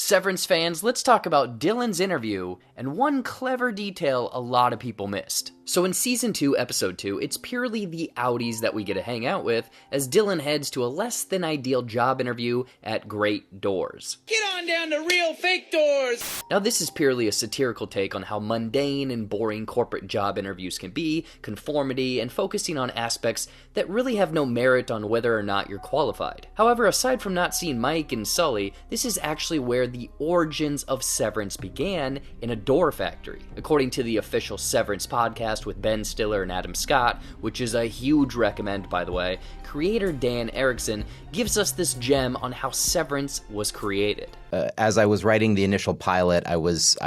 Severance fans, let's talk about Dylan's interview and one clever detail a lot of people missed. So in Season 2, Episode 2, it's purely the Audis that we get to hang out with as Dylan heads to a less than ideal job interview at Great Doors. Get on down to Real Fake Doors! Now this is purely a satirical take on how mundane and boring corporate job interviews can be, conformity, and focusing on aspects that really have no merit on whether or not you're qualified. However, aside from not seeing Mike and Sully, this is actually where the origins of Severance began, in a door factory. According to the official Severance podcast with Ben Stiller and Adam Scott, which is a huge recommend by the way, Creator Dan Erikson gives us this gem on how Severance was created. As I was writing the initial pilot, I was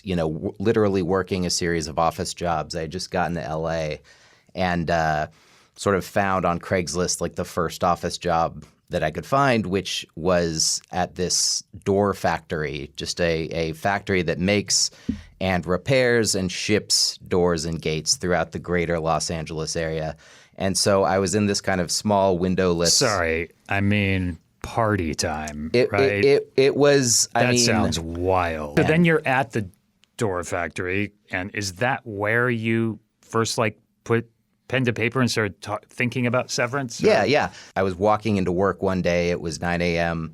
literally working a series of office jobs. I had just gotten to LA and sort of found on Craigslist like the first office job that I could find, which was at this door factory, just a factory that makes and repairs and ships doors and gates throughout the greater Los Angeles area. And so I was in this kind of small windowless. Sorry, I mean party time, right? It was. That sounds wild. So then you're at the door factory, and is that where you first put pen to paper and started thinking about Severance? Yeah. I was walking into work one day. It was 9 a.m.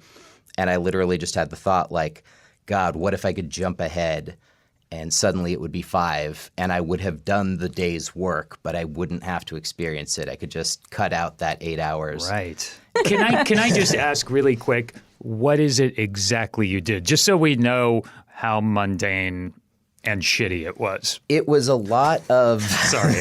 and I literally just had the thought, God, what if I could jump ahead? And suddenly it would be 5, and I would have done the day's work, but I wouldn't have to experience it. I could just cut out that 8 hours. Right. Can I just ask really quick, what is it exactly you did? Just so we know how mundane and shitty it was. It was a lot of Sorry.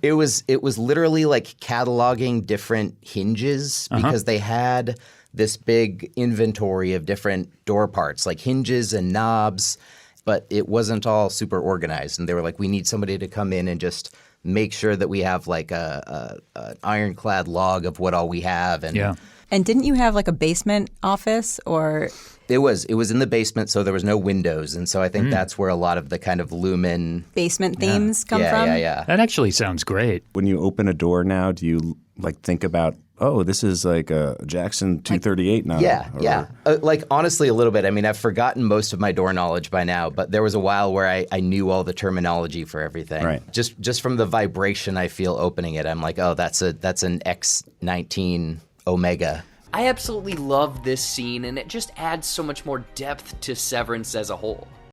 It was literally cataloging different hinges because they had this big inventory of different door parts, like hinges and knobs. But it wasn't all super organized, and they were like, we need somebody to come in and just make sure that we have an ironclad log of what all we have. And yeah. And didn't you have a basement office or? It was in the basement, so there was no windows, and so I think that's where a lot of the kind of Lumin basement themes come from. Yeah. That actually sounds great. When you open a door now, do you think about, oh, this is a Jackson 238 now? Yeah. Honestly, a little bit. I mean, I've forgotten most of my door knowledge by now, but there was a while where I knew all the terminology for everything. Right. Just from the vibration I feel opening it, I'm like, oh, that's an X19 Omega. I absolutely love this scene, and it just adds so much more depth to Severance as a whole.